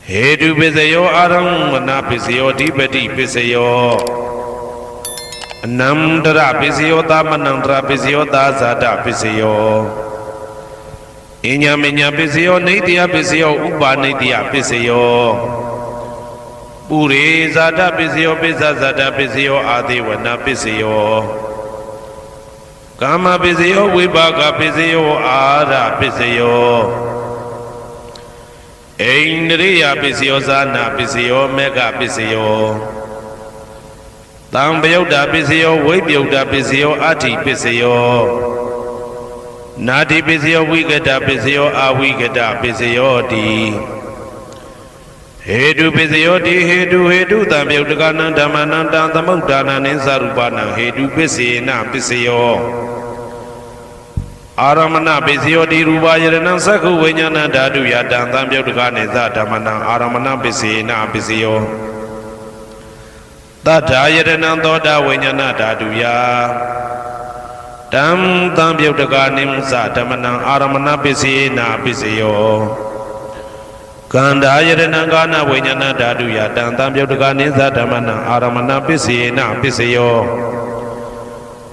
Hedu Pisayo Aramana Pisayo Dipati Pisayo Namdra Pisayo Tamanandra Pisayo Dazada Pisayo Inyaminya Pisayo Nidya Pisayo Uba Nidya Pisayo Puri Zada Pisayo Pisazada Pisayo Adiwana Pisayo Kama Pisayo Vibhaga Pisayo Ara Pisayo Indriya Pisayo Sana Pisayo Mega Pisayo Tambayuda Pisayo Vibhyuda Pisayo Ati Pisayo Nadi Pisayo Vigada Pisayo Avigada Pisayo Di Hedu Pisayo Di Hedu Tambayudagana Dhamananda Tamudana Ninsarupana Hedu Pisina Pisayo Aramana Pisayo Di Rubayana Saku Vinyana Dadu Yadam Tambayudagane Zadamana Aramana Pisina Pisayo Tadayana Doda Vinyana Dadu Ya Tam Tambayudagane Zadamana Aramana Pisina Pisayo Kandayana Gana Vinyana Dadu Yadam Tambayudagane Zadamana Aramana Pisina Pisayo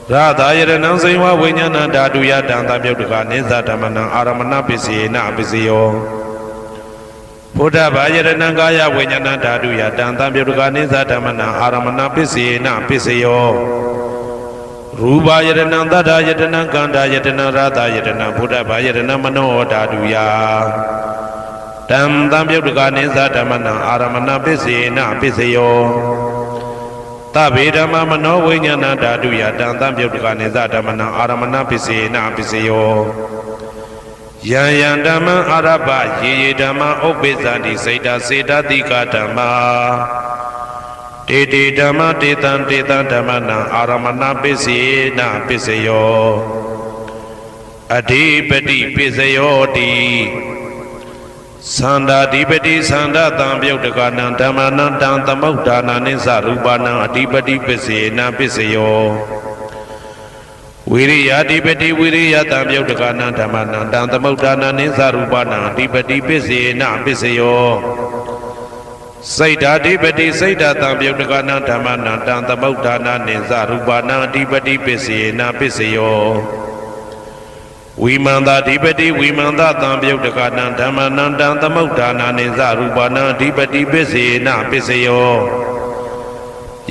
Radayana Saiva Vinyana Dadu Yadam Tambayudagane Zadamana Aramana Pisina Pisayo Buddha Vajrana Gaya Vinyana Dadu Yadam Tambayudagane Zadamana Aramana Pisina Pisayo Rubayana Dadayana Gandayana Radayana Buddha Vajrana Mano Dadu Ya Tam Tambayudagane Zadamana Aramana Pisina Pisayo Tabidama Mano Vinyana Dadu Yadam Tambayudagane Zadamana Aramana Pisina Pisayo Yayandama Araba Yidama Obizandi Seda Seda Dika Dama Didi Dama Ditan Ditan Damana Aramana Pisina Pisayo Adipati Pisayo Di Sanda Dipati Sanda Tambayudagana Damana Tamudana Ninsarupana Adipati Pisina Pisayo Viriya Dipati Viriya Tambayudagana Damana Tamudana Ninsarupana Adipati Pisina Pisayo Saida Dipati Saida Tambayudagana Damana Tamudana Ninsarupana Adipati Pisina Pisayo Vimanda Dipati Vimanda Tambayudagana Damana Tamudana Ninsarupana Adipati Pisina Pisayo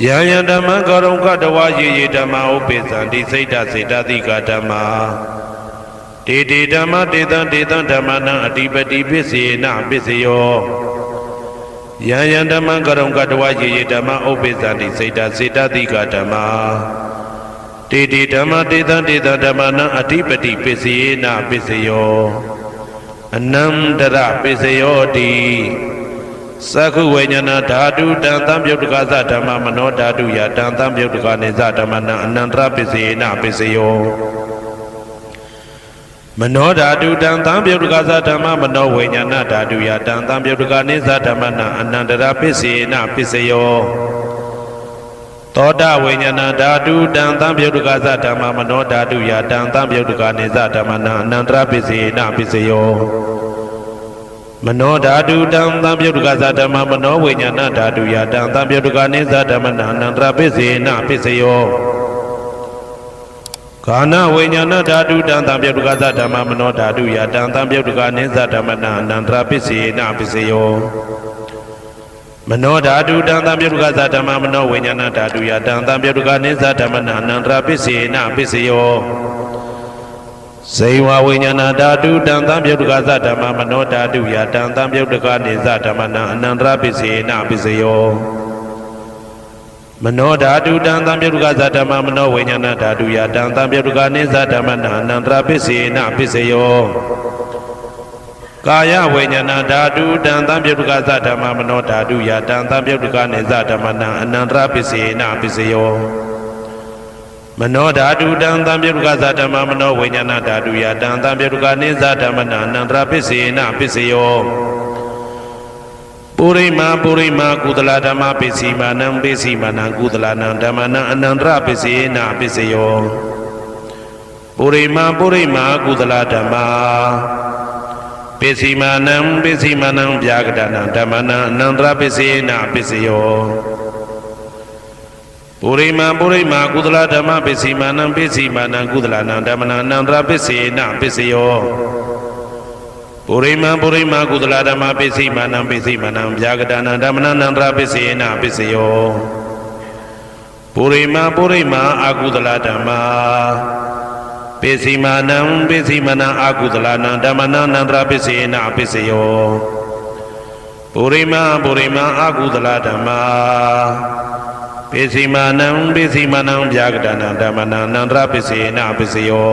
Yayandama Garunga Dawa Yidama Obizandi Seda Seda Dika Dama Didi Dama Didan Didan Damana Adipati Pisina Pisayo Yayandama Garunga Dawa Yidama Obizandi Seda Seda Dika Dama Didi Dama Didan Didan Damana Adipati Pisina Pisayo Anandara Pisayo Di Saku Vinyana Dadu Dan Tambayudagane Dhamma Mano Dadu Yadam Tambayudagane Zadamana Anandra Pisina Pisayo Mano Dadu Dan Tambayudagane Dhamma Mano Vinyana Dadu Yadam Tambayudagane Zadamana Anandra Pisina Pisayo Toda Vinyana Dadu Dan Tambayudagane Dhamma Mano Dadu Yadam Tambayudagane Zadamana Anandra Pisina Pisayo Mano Dadu Dan Tambayudagane Dhamma Mano Vinyana Dadu Yadam Tambayudagane Zadamana Anandra Pisina Pisayo Kana Vinyana Dadu Dan Tambayudagane Dhamma Mano Dadu Yadam Tambayudagane Zadamana Anandra Pisina Pisayo Mano Dadu Dan Tambayudagane Dhamma Mano Vinyana Dadu Yadam Tambayudagane Zadamana Anandra Pisina Pisayo Saiva Vinyana Dadu Dan Tambayudagane Dhamma Mano Dadu Yadam Tambayudagane Zadamana Anandra Pisina Pisayo Mano Dadu Dan Tambayudagane Dhamma Mano Vinyana Dadu Yadam Tambayudagane Zadamana Anandra Pisina Pisayo Kaya Vinyana Dadu Dan Tambayudagane Dhamma Mano Dadu Yadam Tambayudagane Zadamana Anandra Pisina Pisayo Mano Dadu Dan Tambayudagane Dhamma Mano Vinyana Dadu Yadam Tambayudagane Zadamana Anandra Pisina Pisayo Purima Purima Kudala Dhamma Pisimanam Pisimanam Kudalanam Dhammana Anandra Pisina Pisayo Purima Purima Kudala Dhamma ပိစီမာနံဗျာကတနံဓမ္မနံအနန္တရပစ္စေနပစ္စယောပုရိမာကုသလဓမ္မပိစီမာနံကုသလနံဓမ္မနံအနန္တရပစ္စေနပစ္စယောပုရိမာကုသလဓမ္မပိစီမာနံဗျာကတနံဓမ္မနံအနန္တရပစ္စေနပစ္စယောပုရိမာအကုသလဓမ္မပိစီမာနံအကုသလနံဓမ္မနံအနန္တရပစ္စေနပစ္စယောပုရိမာအကုသလဓမ္မပိစီမာနံဗျာကတနံဓမ္မနံအနန္တရပစ္စေနပစ္စယော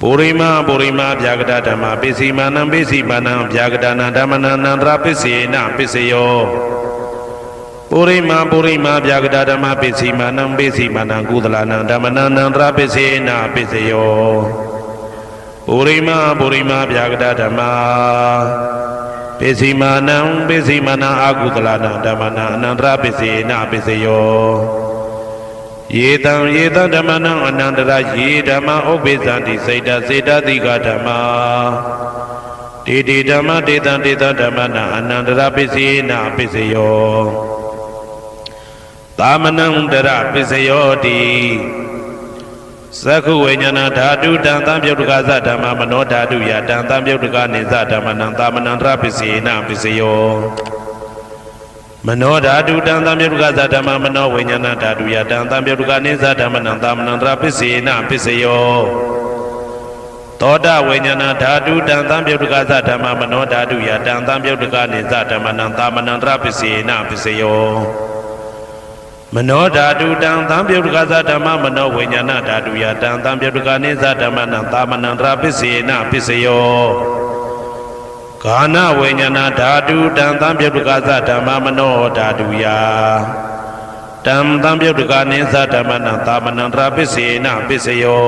ပုရိမာဗျာကတဓမ္မပိစီမာနံဗျာကတနံဓမ္မနံအနန္တရပစ္စေနပစ္စယောပုရိမာဗျာကတဓမ္မပိစီမာနံကုသလနံဓမ္မနံအနန္တရပစ္စေနပစ္စယောပုရိမာဗျာကတဓမ္မပိစီမာနံအကုသလနံဓမ္မနံအနန္တရပစ္စေနပစ္စယောယေတံဓမ္မနံအနန္တရယေဓမ္မဥပ္ပိသန္တိစေတတိကဓမ္မတေဓမ္မတေတံဓမ္မနံအနန္တရပစ္စေနပစ္စယောသာမနံတရပစ္စယောတိသက္ခုဝိညာဏဓာတုတံသံပြုတ်တကသဓမ္မမနောဓာတုယတံသံပြုတ်တကနိသဓမ္မနံသာမနံတရပစ္စေနပစ္စယောမနောဓာတုတံသံပြုတ်တကသဓမ္မမနောဝိညာဏဓာတုယတံသံပြုတ်တကနိသဓမ္မနံသာမနံတရပစ္စေနပစ္စယောသောတဝိညာဏဓာတုတံသံပြုတ်တကသဓမ္မမနောဓာတုယတံသံပြုတ်တကနိသဓမ္မနံသာမနံတရပစ္စေနပစ္စယောမနောဓာတုတံသံပြုတ်တကသဓမ္မမနောဝိညာဏဓာတုယတံသံပြုတ်တကနိသဓမ္မနံသာမနံတရပစ္စေနပစ္စယောဂာနဝိညာဏဓာတုတံသံပြုတ်တကသဓမ္မမနောဓာတုယတံသံပြုတ်တကနိသဓမ္မနံသာမနံတရပစ္စေနပစ္စယော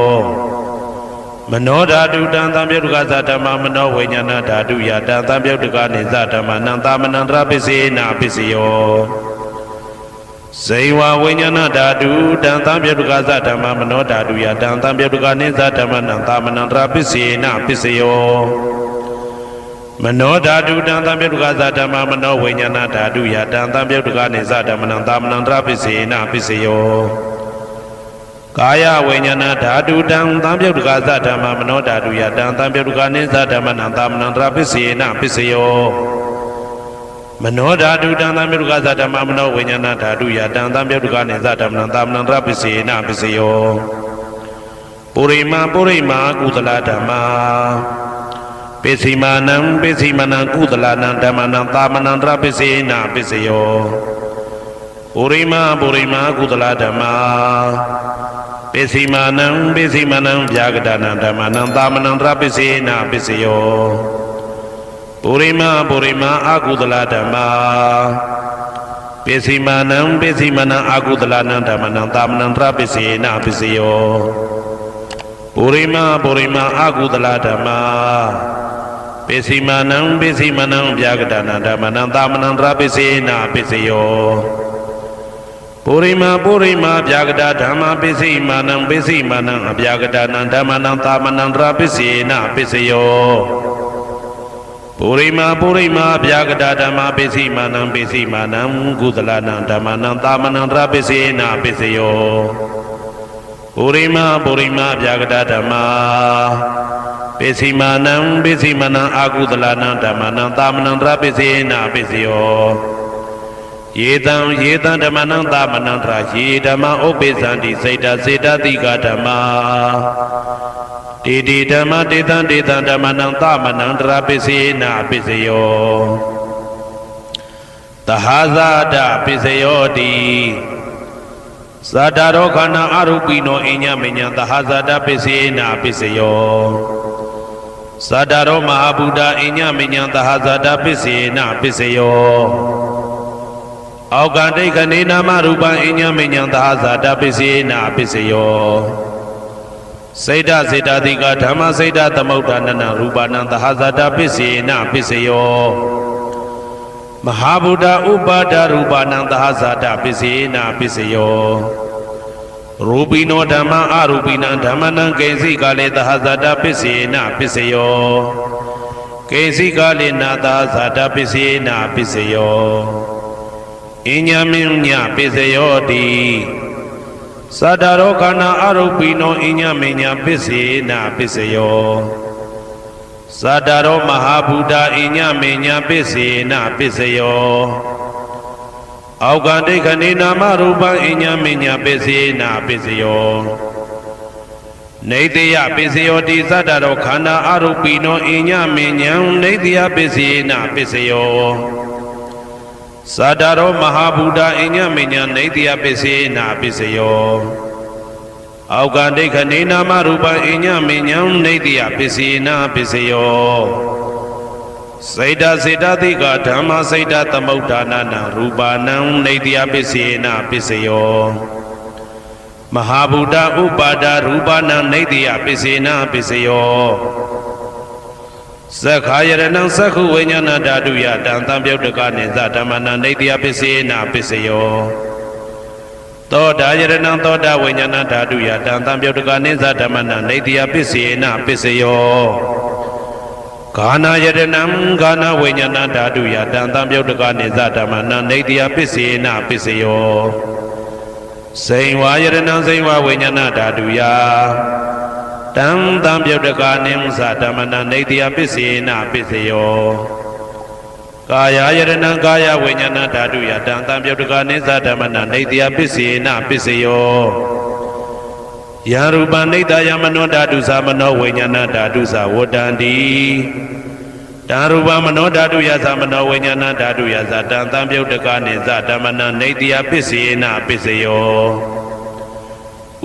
မနောဓာတုတံသံပြုတ်တကသဓမ္မမနောဝိညာဏဓာတုယတံသံပြုတ်တကနိသဓမ္မနံသာမနံတရပစ္စေနပစ္စယောဇေဝဝိညာဏဓာတုတံသံပြုတ်တကသဓမ္မမနောဓာတုယတံသံပြုတ်တကနိသဓမ္မနံသာမနံတရပစ္စေနပစ္စယောမနောဓာတုတံသံပြုတ်တကသဓမ္မမနောဝိညာဏဓာတုယတံသံပြုတ်တကနိသဓမ္မနံသာမနံတရပစ္စေနပစ္စယောကာယဝိညာဏဓာတုတံသံပြုတ်တကသဓမ္မမနောဓာတုယတံသံပြုတ်တကနိသဓမ္မနံသာမနံတရပစ္စေနပစ္စယောမနောဓာတုတံသံပြုတ်တကသဓမ္မမနောဝိညာဏဓာတုယတံသံပြုတ်တကနိသဓမ္မနံသာမနံတရပစ္စေနပစ္စယောပုရိမာကုသလဓမ္မပိစီမာနံကုသလနံဓမ္မနံသာမနံတရပစ္စေနပစ္စယောပုရိမာကုသလဓမ္မပိစီမာနံဗျာကတနံဓမ္မနံသာမနံတရပစ္စေနပစ္စယောပုရိမာအကုသလဓမ္မပိစီမာနံအကုသလနံဓမ္မနံသာမနံတရပစ္စေနပစ္စယောပုရိမာအကုသလဓမ္မပိစီမာနံဗျာကတနံဓမ္မနံသာမနံတရပစ္စေနပစ္စယောပုရိမာဗျာကတဓမ္မပိစီမာနံအဗျာကတနံဓမ္မနံသာမနံတရပစ္စေနပစ္စယောပုရိမာဗျာကတဓမ္မပိစီမာနံကုသလနံဓမ္မနံသာမနံတရပစ္စေနပစ္စယောပုရိမာဗျာကတဓမ္မပိစီမာနံအကုသလနံဓမ္မနံသာမနံတရပစ္စေနပစ္စယောယေတံဓမ္မနံသာမနံတရယေဓမ္မဥပ္ပိသန္တိစေတတိကဓမ္မတေဓမ္မတေတံဓမ္မနံသာမနံတရပစ္စေနပစ္စယောသဟာဇာတပစ္စယောတိသတ္တရောခန္ဓာအရူပိနောအညမညံသဟာဇာတပစ္စေနပစ္စယောသတ္တရောမဟာဗုဒ္ဓအညမညံသဟာဇာတပစ္စေနပစ္စယောအောက်ကတိခဏေနာမရူပံအညမညံသဟာဇာတပစ္စေနပစ္စယောစေတတိကဓမ္မစေတသမုဋ္ဌာနနရူပနံသဟာဇာတပစ္စေနပစ္စယောမဟာဗုဒ္ဓဥပါဒရူပနံသဟာဇာတပစ္စေနပစ္စယောရူပိနောဓမ္မအရူပိနံဓမ္မနံကိဉ္စိကလေသဟာဇာတပစ္စေနပစ္စယော ကေစီကာလိနာသာဇာတပစ္စယေနာပစ္စယောအညမင်းညပစ္စယောတိသတ္တရောခန္ဓာအရုပိနောအညမင်းညပစ္စယေနာပစ္စယောသတ္တရောမဟာဗုဒ္ဓအညမင်းညပစ္စယေနာပစ္စယောအောက်ကဒိဋ္ဌနေနာမရူပံအညမင်းညပစ္စယေနာပစ္စယောနေတယပစ္စယောတိသတ္တရောခန္ဓာအရုပိနောအညမင်းညံနေတယပစ္စယေနာပစ္စယောသတ္တရောမဟာဗုဒ္ဓအညမညနေတယပစ္စေနာပစ္စယောအောက်ကဒိဋ္ဌနေနာမရူပံအညမညံနေတယပစ္စေနာပစ္စယောစေတစေတသိကဓမ္မစေတသမုဋ္ဌာနာနာရူပနံနေတယပစ္စေနာပစ္စယောမဟာဗုဒ္ဓဥပါဒရူပနံနေတယပစ္စေနာပစ္စယောသက္ခာယရဏံသက္ခုဝိညာဏဓာတုယတံသံပြုတ်တကနိသဓမ္မနံနေတယပစ္စေနာပစ္စယောသောတာယရဏံသောတာဝိညာဏဓာတုယတံသံပြုတ်တကနိသဓမ္မနံနေတယပစ္စေနာပစ္စယောဂာနာယရဏံဂာနာဝိညာဏဓာတုယတံသံပြုတ်တကနိသဓမ္မနံနေတယပစ္စေနာပစ္စယောစိန်ဝါယရဏံစိန်ဝါဝိညာဏဓာတုယတံသံပြုတ်တကာနိသဓမ္မနံနေတယပစ္စေနာပစ္စယောကာယယရဏံကာယဝိညာဏဓာတုယတံသံပြုတ်တကာနိသဓမ္မနံနေတယပစ္စေနာပစ္စယောယံရူပံနေတယမနောဓာတုသမနောဝိညာဏဓာတုသဝတ္တန္တိတံရူပမနောဓာတုယသမနောဝိညာဏဓာတုယသတံသံပြုတ်တကာနိသဓမ္မနံနေတယပစ္စေနာပစ္စယော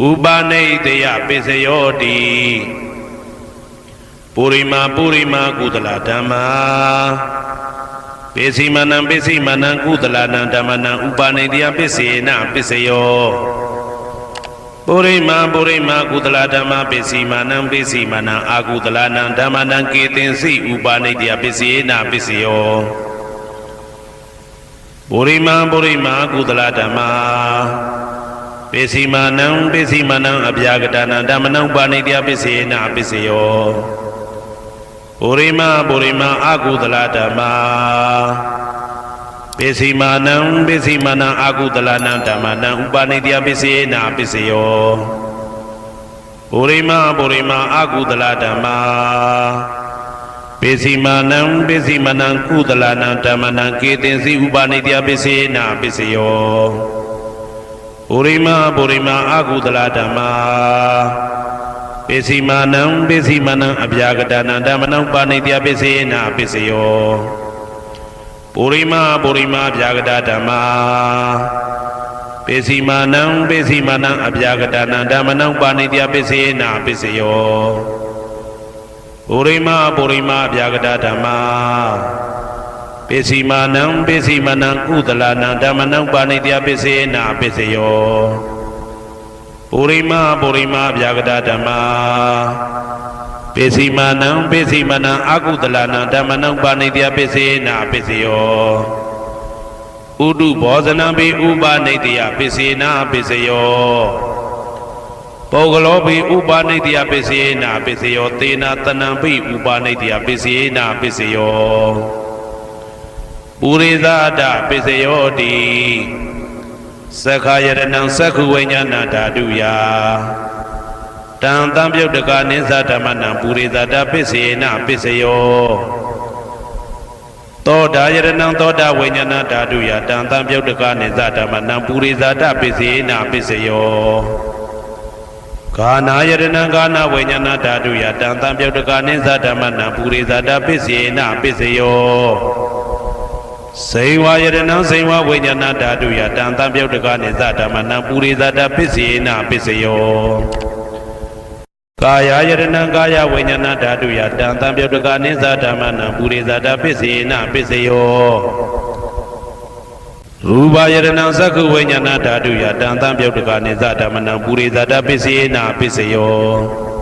ဥပနိတယပစ္စယောတိပုရိမာကုသလဓမ္မာပိစိမနံကုသလနံဓမ္မနံဥပနိတယပစ္စေနာပစ္စယောပုရိမာကုသလဓမ္မာပိစိမနံအာကုသလနံဓမ္မနံကေတင်စီဥပနိတယပစ္စေနာပစ္စယောပုရိမာကုသလဓမ္မာပိစိမနံအဗျာကတနာဓမ္မနံပါဏိတယပစ္စေနာပစ္စယောပုရိမာအာကုသလဓမ္မာပိစိမနံအာကုသလနံဓမ္မနံဥပါဏိတယပစ္စေနာပစ္စယောပုရိမာအာကုသလဓမ္မာပိစိမနံကုသလနံဓမ္မနံကေတင်စီဥပါဏိတယပစ္စေနာပစ္စယောပုရိမာအာကုသလဓမ္မာပိစိမနံအဗျာကတနာဓမ္မနံပါဏိတယပစ္စေနာပစ္စယောပုရိမာအဗျာကတဓမ္မာပိစိမနံအဗျာကတနာဓမ္မနံပါဏိတယပစ္စေနာပစ္စယောပုရိမာအဗျာကတဓမ္မာပိစိမနံကုသလနံဓမ္မနံပါဏိတယပစ္စေနာပစ္စယောပုရိမာအဗျာကတဓမ္မာပိစိမနံအာကုသလနံဓမ္မနံပါဏိတယပစ္စေနာပစ္စယောဥဒုဘောဇနံပိဥပနိတယပစ္စေနာပစ္စယောပုဂ္ဂလောပိဥပနိတယပစ္စေနာပစ္စယောသေနာတနံပိဥပနိတယပစ္စေနာပစ္စယောပုရိသဒပစ္စယောတိသက္ခာယရဏံသက္ခုဝိညာဏဓာတုယတံသံပြုတ်တကနိသဓမ္မနံပုရိသဒပစ္စေနာပစ္စယောသောတာယရဏံသောတာဝိညာဏဓာတုယတံသံပြုတ်တကနိသဓမ္မနံပုရိသဒပစ္စေနာပစ္စယောဂာနာယရဏံဂာနာဝိညာဏဓာတုယတံသံပြုတ်တကနိသဓမ္မနံပုရိသဒပစ္စေနာပစ္စယောစိန်ဝါယရဏံစိန်ဝါဝိညာဏဓာတုယတံသံပြုတ်တကနိသဓမ္မနံပုရိသဒပစ္စေနာပစ္စယောကာယယရဏံကာယဝိညာဏဓာတုယတံသံပြုတ်တကနိသဓမ္မနံပုရိသဒပစ္စေနာပစ္စယောရူပယရဏံသက္ခုဝိညာဏဓာတုယတံသံပြုတ်တကနိသဓမ္မနံပုရိသဒပစ္စေနာပစ္စယော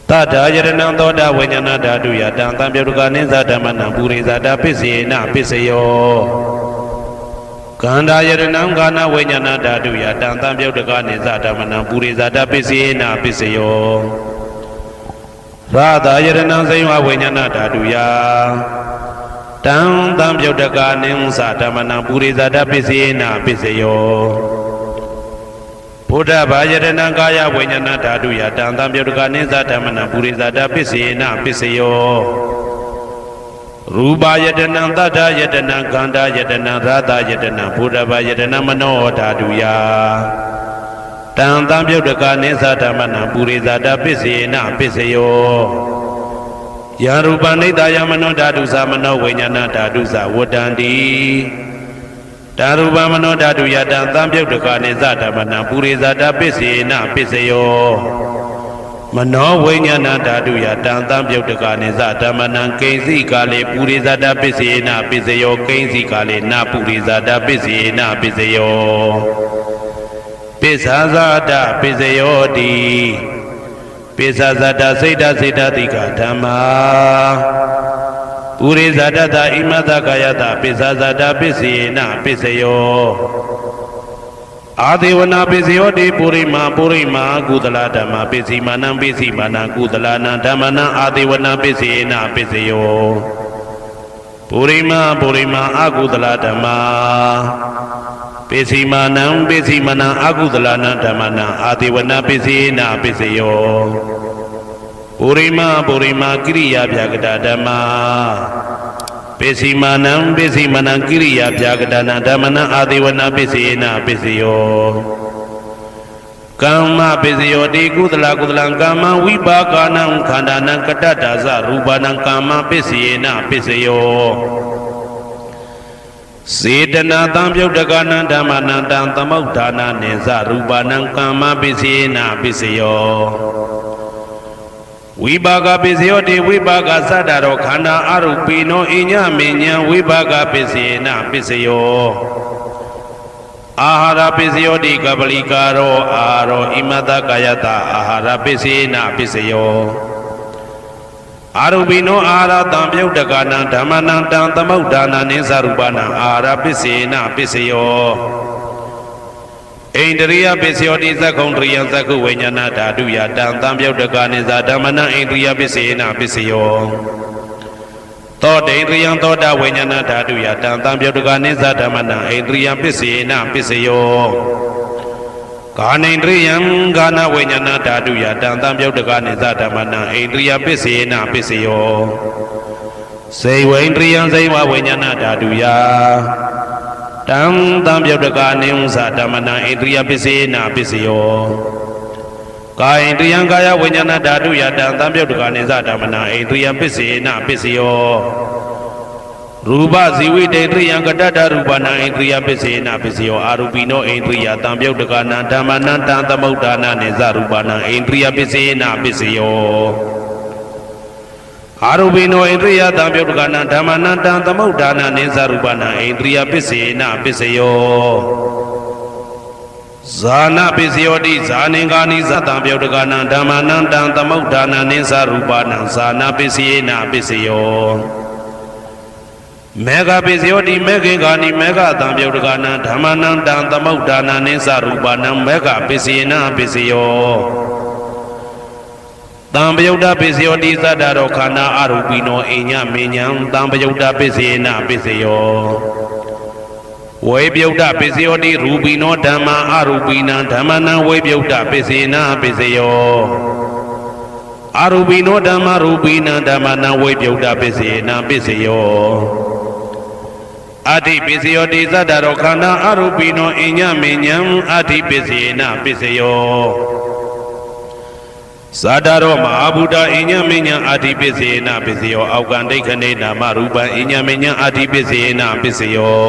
တထာယရဏံသောတာဝိညာဏဓာတုယတံသံပြုတ်တကနိသဓမ္မနံပုရိသဒပစ္စေနာပစ္စယောကန္တာယရဏံကာနဝိညာဏဓာတုယတံသံပြုတ်တကနိသဓမ္မနံပုရိသဒပစ္စေနာပစ္စယောရ ရာသာယတနံစိဝဝိညာဏဓာတုယတံတံပြုတ်တကာနိသဓမ္မနံပုရိသတပစ္စေနပစ္စယောဘုဒ္ဓဘာယတနံကာယဝိညာဏဓာတုယတံတံပြုတ်တကာနိသဓမ္မနံပုရိသတပစ္စေနပစ္စယောရူပယတနံသတ္တယတနံခန္ဓာယတနံရာသယတနံဘုဒ္ဓဘာယတနံမနောဓာတုယတံတံပြုတ်တကာနိသဓမ္မနံပုရိသတပစ္စေနပစ္စယောယာရူပနိတယမနောဓာတုသမနောဝိညာဏဓာတုသဝတ္တန္တိဓာရူပမနောဓာတုယတံသံပြုတ်တကာနိသဓမ္မနံပုရိသတပစ္စေနပစ္စယောမနောဝိညာဏဓာတုယတံသံပြုတ်တကာနိသဓမ္မနံကိဉ္စီကာလေပုရိသတပစ္စေနပစ္စယောကိဉ္စီကာလေနပုရိသတပစ္စေနပစ္စယောပစ္ဆာဇာတပစ္စယောတိပိစ္ဆာဇတစိတ်တစိတ်တတိကဓမ္မာပုရိသတတဣမတကာယတပိစ္ဆာဇတပစ္စေနပစ္စယောအာဒေဝနာပစ္စယောတိပုရိမာကုသလဓမ္မာပစ္စည်းမာနံပစ္စည်းမာနံကုသလနာဓမ္မနံအာဒေဝနာပစ္စေနပစ္စယောပုရိမာအကုသလဓမ္မာပစ္စည်းမာနံအကုသလနာဓမ္မနံအာဒေဝနာပစ္စေနပစ္စယောပုရိမာကိရိယာဗျာကတဓမ္မာပစ္စည်းမာနံကိရိယာဗျာကတနာဓမ္မနံအာဒေဝနာပစ္စေနပစ္စယောကမ္မပစ္စယောတိကုသလကမ္မဝိပါကနံခန္ဓာနံကတ္တဒါဇရူပနံကမ္မပစ္စေနပစ္စယောစေတနာတံပြုတ်တကနံဓမ္မနံတံသမုဋ္ဌာနာနိသရူပနံကမ္မပစ္စေနပစ္စယောဝိပါကပစ္စယောတိဝိပါကသတ္တရောခန္ဓာအရုပိနောအညမေညံဝိပါကပစ္စေနပစ္စယောအာဟာရပစ္စယောတိကပလိကာရောအာရောဣမတကာယတအာဟာရပစ္စေနပစ္စယောအာရုပိနောအာဟာရတံပြုတ်တကနံဓမ္မနံတံသမုဋ္ဌာနာနိသရူပနံအာဟာရပစ္စေနပစ္စယောဣန္ဒရိယပစ္စယောတိသက္ကုံတရိယသက္ကုဝိညာဏဓာတုယတံသံပြုတ်တကနိသဓမ္မနံဣန္ဒရိယပစ္စေနပစ္စယောသောတေန္ဒရိယသောတဝိညာဏဓာတုယတံသံပြုတ်တကနိသဓမ္မနံဣန္ဒရိယပစ္စေနပစ္စယောကာနိန္ဒရိယကာနဝိညာဏဓာတုယတံသံပြုတ်တကနိသဓမ္မနံဣန္ဒရိယပစ္စေနပစ္စယောစေဝိန္ဒရိယစေဝဝိညာဏဓာတုယတံသံပြုတ်တကနိသဓမ္မနံဣန္ဒရိယပစ္စေနပစ္စယောကာယိန္ဒရိယကာယဝိညာဏဓာတုယတံသံပြုတ်တကနိသဓမ္မနံဣန္ဒရိယပစ္စေနပစ္စယောရူပဇီဝိတေတရိယကတ္တရူပနံဣန္ဒရိယပစ္စေနပစ္စယောအာရူပိနောဣန္ဒရိယတံပြုတ်တကနံဓမ္မနံတံသမုဋ္ဌာနာနိသရူပနံဣန္ဒရိယပစ္စေနပစ္စယောအာရူပိနောဣန္ဒရိယတံပြုတ်တကနံဓမ္မနံတံသမုဋ္ဌာနာနိသရူပနံဣန္ဒရိယပစ္စေနပစ္စယောဇာနာပစ္စယောတိဇာနိကာနိသတံပြုတ်တကနံဓမ္မနံတံသမုဋ္ဌာနာနိသရူပနံဇာနာပစ္စေနပစ္စယောမေဃပစ္စယောတိမေခေကာနိမေဃတံပြုတ်တကနံဓမ္မနံတံသမုဋ္ဌာနာနိသရူပနံမေဃပစ္စေနပစ္စယောတံပယုတ်တပစ္စယောတိသတ္တရောခန္ဓာအရူပိနောအိညမေညံတံပယုတ်တပစ္စေနပစ္စယောဝေပယုတ်တပစ္စယောတိရူပိနောဓမ္မာအရူပိနံဓမ္မနံဝေပယုတ်တပစ္စေနပစ္စယောအရူပိနောဓမ္မာရူပိနံဓမ္မနံဝေပယုတ်တပစ္စေနပစ္စယောအဋ္ဌိပစ္စယောတိသတ္တရောခန္ဓာအရူပိနောအိညမေညံအဋ္ဌိပစ္စေနပစ္စယောဇာတာရောမဟာဗုဒ္ဓအိညမေညံအဋ္ဌိပစ္စေနပစ္စယောအောက်ကံဒိဋ္ဌနေနာမရူပံအိညမေညံအဋ္ဌိပစ္စေနပစ္စယော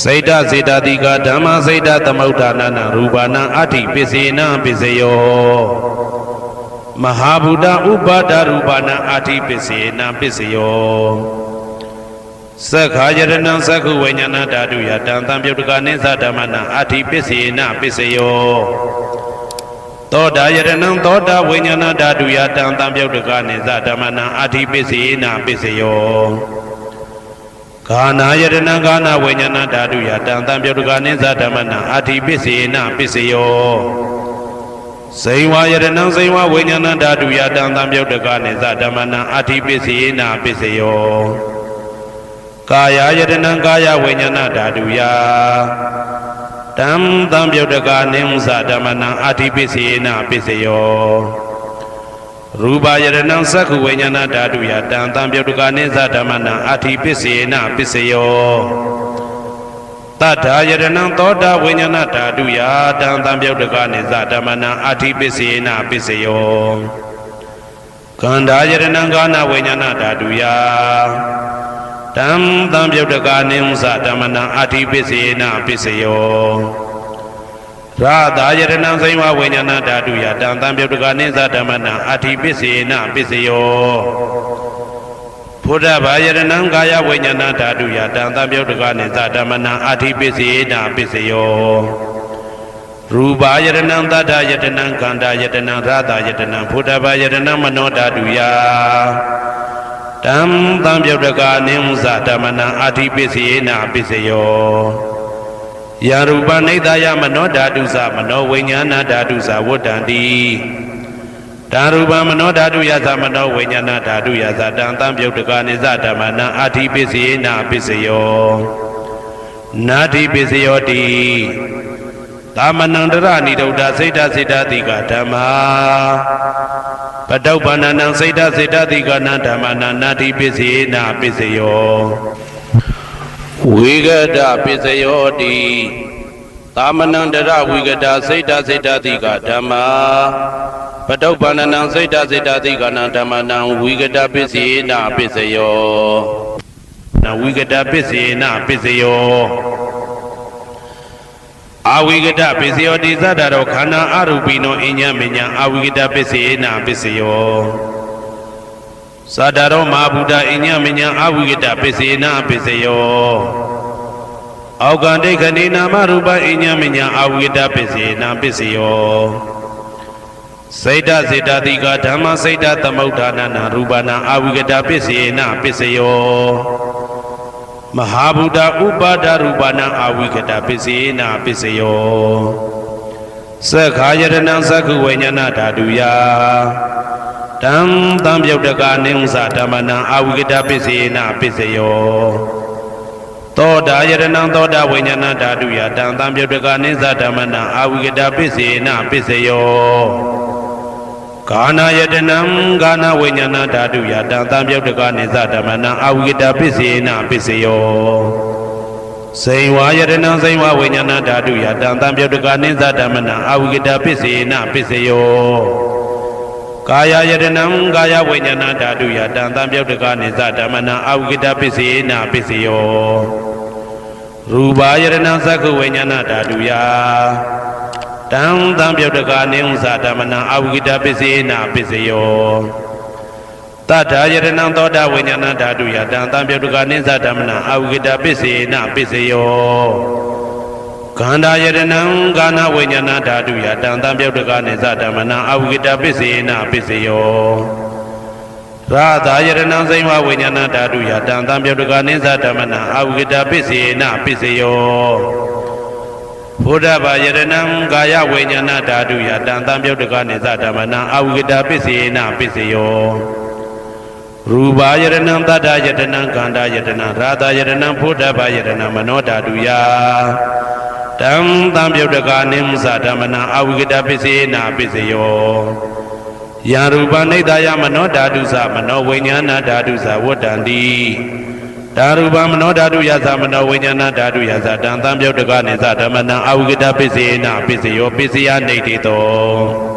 စေတစေတတိကဓမ္မစေတသမုဋ္ဌာနာနရူပနံအဋ္ဌိပစ္စေနပစ္စယောမဟာဗုဒ္ဓဥပါဒရူပနံအဋ္ဌိပစ္စေနပစ္စယောသက္ခာယရဏံသက္ခုဝိညာဏဓာတုယတံသံပြုတ်တကနိသဓမ္မနံအဋ္ဌိပစ္စေနပစ္စယောသောတာယရဏံသောတာဝိညာဏဓာတုယတံသံပြုတ်တကနိသဓမ္မနံအဋ္ဌိပစ္စေနပစ္စယောဂာနာယရဏံဂာနာဝိညာဏဓာတုယတံသံပြုတ်တကနိသဓမ္မနံအဋ္ဌိပစ္စေနပစ္စယောဝ စိန်ဝါယတနံစိန်ဝဝိညာဏဓာတုယတံသံပြုတ်တကနိသဓမ္မနံအဋ္ဌိပစ္စေနာပစ္စယောကာယယတနံကာယဝိညာဏဓာတုယတံသံပြုတ်တကနိသဓမ္မနံအဋ္ဌိပစ္စေနာပစ္စယောရူပယတနံသက္ခဝိညာဏဓာတုယတံသံပြုတ်တကနိသဓမ္မနံအဋ္ဌိပစ္စေနာပစ္စယောတတ္ထာယတနံသောတာဝိညာဏဓာတုယတံသံပြုတ်တကနိသဓမ္မနံအဋ္ဌိပစ္စေနာပစ္စယောခန္ဓာယတနံကာနဝိညာဏဓာတုယတံသံပြုတ်တကနိသဓမ္မနံအဋ္ဌိပစ္စေနာပစ္စယောရာသာယတနံစိဝဝိညာဏဓာတုယတံသံပြုတ်တကနိသဓမ္မနံအဋ္ဌိပစ္စေနာပစ္စယောဘုဒ္ဓဘာယတနံကာယဝိညာဏဓာတုယတံသံပြုတ်တကနိသဓမ္မနံအဋ္ဌိပစ္စေနာပစ္စယောရူပယတနံသတ္တယတနံခန္ဓာယတနံရာသာယတနံဘုဒ္ဓဘာယတနံမနောဓာတုယတံသံပြုတ်တကနိသဓမ္မနံအဋ္ဌိပစ္စေနာပစ္စယောယရူပနိဒာယမနောဓာတုသမနောဝိညာဏဓာတုသဝတ္တံတိဓာရူပမနောဓာတုယသမနောဝိညာဏဓာတုယသတံသံပြုတ်တကနိသဓမ္မနံအဋ္ဌိပစ္စေနာပစ္စယောနာတိပစ္စယောတိသာမဏံတရဏိဒုဒ္ဓစိတ်တစိတ္တတိကဓမ္မာပတုပ္ပန္နံစိတ်တစိတ္တတိကနံဓမ္မနံနာတိပစ္စေနာပစ္စယောဝိဂဒပစ္စယောတိသာမဏံတရဝိဂဒစိတ်တစိတ္တတိကဓမ္မာပတုပ္ပန္နံစိတ်တစိတ္တတိကနံဓမ္မနံဝိဂဒပစ္စေနာပစ္စယောနဝိဂဒပစ္စေနာပစ္စယောအဝိဂဒပစ္စယောတိသတ္တရောခန္ဓာအရူပိနောအညမညာအဝိဂဒပစ္စေနာပစ္စယောသတ္တရောမဟာဗုဒ္ဓအညမညာအဝိဂဒပစ္စေနာပစ္စယောအောက်ကံဒိဋ္ဌိနာမရူပအညမညာအဝိဂဒပစ္စေနာပစ္စယောစိတ်တစေတတိကဓမ္မစိတ်တသမုဋ္ဌာနနာရူပနာအဝိဂဒပစ္စေနာပစ္စယောမဟာဗုဒ္ဓဥပါဒရူပနာအဝိဂဒပစ္စေနာပစ္စယောသက္ခာယတနံသက္ခဝိညာဏဓာတုယတံသံပြုတ်တကနိသဓမ္မနံအဝိဂဒပစ္စေနာပစ္စယောသောတာယတနံသောတာဝိညာဏဓာတုယတံသံပြုတ်တကနိသဓမ္မနံအဝိဂဒပစ္စေနာပစ္စယောကာနာယတနံကာနဝိညာဏဓာတုယတံသံပြုတ်တကနိသဓမ္မနံအဝိဂဒပစ္စေနာပစ္စယောစိန်ဝါယတနံစိန်ဝဝိညာဏဓာတုယတံသံပြုတ်တကနိသဓမ္မနံအဝိဂဒပစ္စေနာပစ္စယောကာယယတနံကာယဝိညာဏဓာတုယတံသံပြုတ်တကနိသဓမ္မနံအဝိဂဒပစ္စေနာပစ္စယောရူပယတနံသက္ခဝိညာဏဓာတုယတံသံပြုတ်တကနိသဓမ္မနံအဝိဂဒပစ္စေနာပစ္စယောတတ္ထာယတနံသောတာဝိညာဏဓာတုယတံသံပြုတ်တကနိသဓမ္မနံအဝိဂဒပစ္စေနာပစ္စယောခန္ဓာယတနံကာနဝိညာဏဓာတုယတံသံပြုတ်တကနိသဓမ္မနံအဝိဂဒပစ္စေနာပစ္စယောရာသာယတနံစိဝဝိညာဏဓာတုယတံသံပြုတ်တကနိသဓမ္မနံအဝိဂဒပစ္စေနာပစ္စယောဘုဒ္ဓဘာယတနံကာယဝိညာဏဓာတုယတံသံပြုတ်တကနိသဓမ္မနံအဝိဂဒပစ္စေနာပစ္စယောရူပယတနံတတ္တယတနံခန္ဓာယတနံရာသာယတနံဘုဒ္ဓဘာယတနံမနောဓာတုယတံသံပြုတ်တကနိသဓမ္မနံအဝိဂဒပစ္စေနာပစ္စယောယရူပနိဒာယမနောဓာတုသမနောဝိညာဏဓာတုသဝတ္တံတိဓာရူပမနောဓာတုယသမနောဝိညာဏဓာတုယသတံသံပြုတ်တကနိသဓမ္မနံအဝိဂဒပစ္စေနာပစ္စယောပစ္စယနိဋ္ဌိတော